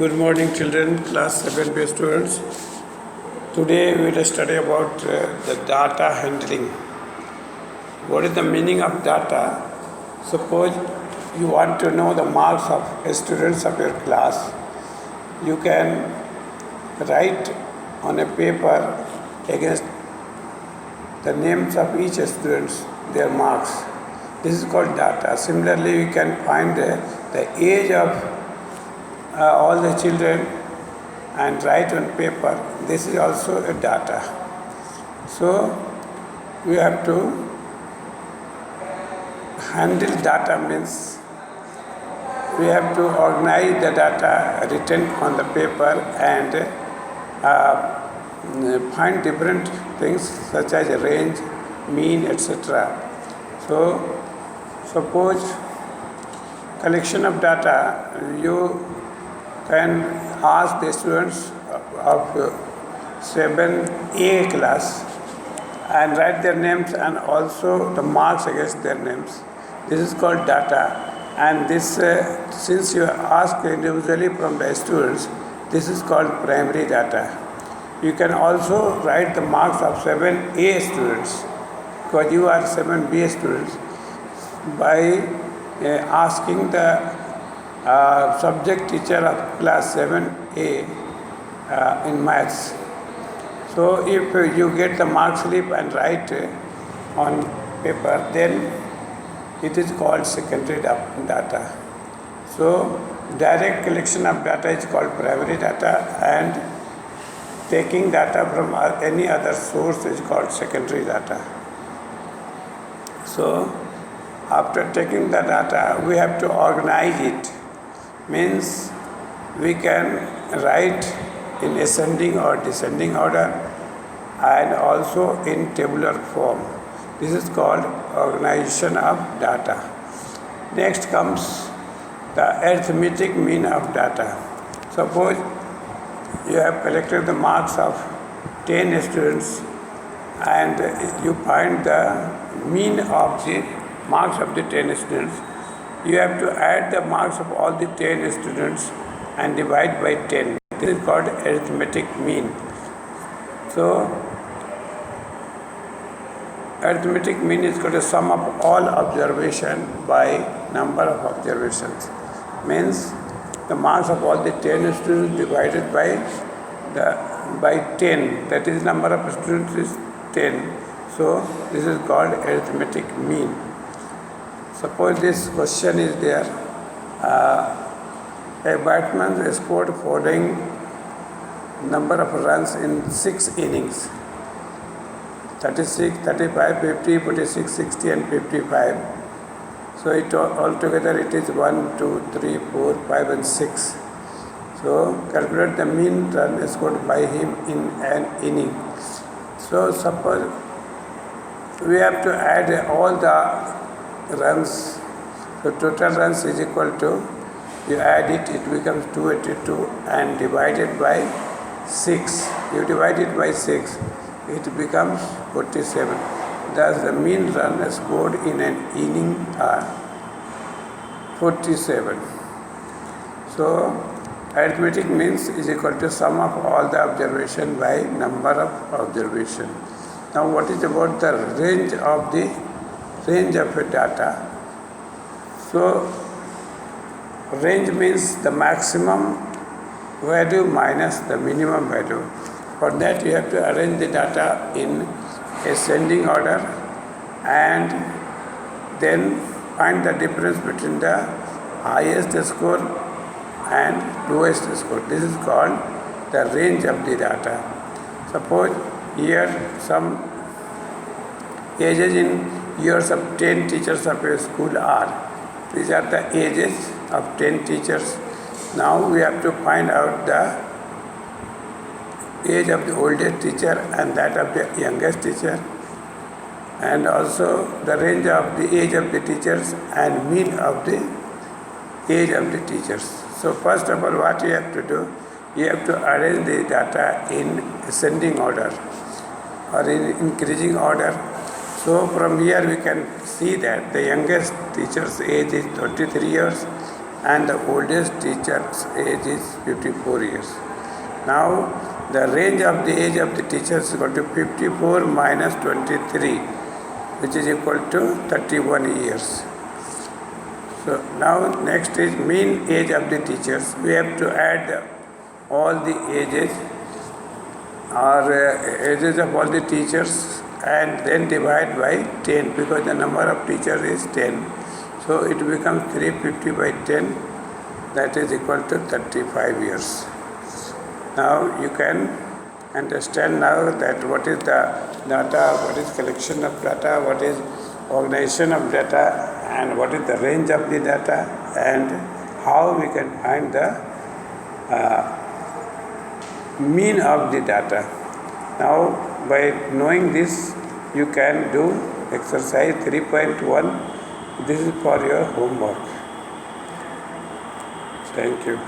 Good morning, children, class 7B students. Today we will study about the data handling. What is the meaning of data? Suppose you want to know the marks of students of your class. You can write on a paper against the names of each students, their marks. This is called data. Similarly, we can find the age of all the children and write on paper. This is also a data. So we have to handle data means we have to organize the data written on the paper and find different things such as range, mean, etc. So suppose collection of data, you can ask the students of 7A class and write their names and also the marks against their names. This is called data, and this since you ask individually from the students, this is called primary data. You can also write the marks of 7A students because you are 7B students by asking the subject teacher of class 7A in maths. So if you get the mark slip and write on paper, then it is called secondary data. So direct collection of data is called primary data, and taking data from any other source is called secondary data. So after taking the data, we have to organize it. Means we can write in ascending or descending order and also in tabular form. This is called organization of data. Next comes the arithmetic mean of data. Suppose you have collected the marks of 10 students and you find the mean of the marks of the 10 students. You have to add the marks of all the 10 students and divide by 10. This is called arithmetic mean. So, arithmetic mean is called a sum of all observation by number of observations. Means the marks of all the 10 students divided by 10. That is, number of students is 10. So, this is called arithmetic mean. Suppose this question is there. A batsman scored following number of runs in 6 innings: 36, 35, 50, 46, 60 and 55. So altogether it is 1, 2, 3, 4, 5 and 6. So calculate the mean run scored by him in an inning. So suppose we have to add all the runs. So total runs is equal to, you add it, it becomes 282 and divided by 6. You divide it by 6, it becomes 47. Thus the mean run scored in an inning are 47. So arithmetic means is equal to sum of all the observation by number of observation. Now what is about the range of a data? So range means the maximum value minus the minimum value. For that you have to arrange the data in ascending order and then find the difference between the highest score and lowest score. This is called the range of the data. Suppose here some ages in years of 10 teachers of a school are. These are the ages of 10 teachers. Now we have to find out the age of the oldest teacher and that of the youngest teacher, and also the range of the age of the teachers and mean of the age of the teachers. So first of all, what you have to do, you have to arrange the data in ascending order or in increasing order. So from here we can see that the youngest teacher's age is 23 years and the oldest teacher's age is 54 years. Now, the range of the age of the teacher is equal to 54 minus 23, which is equal to 31 years. So now next is mean age of the teachers. We have to add all the ages or ages of all the teachers and then divide by 10 because the number of teachers is 10. So it becomes 350 by 10, that is equal to 35 years. Now you can understand now that what is the data, what is collection of data, what is organization of data, and what is the range of the data, and how we can find the mean of the data. Now by knowing this, you can do exercise 3.1. This is for your homework. Thank you.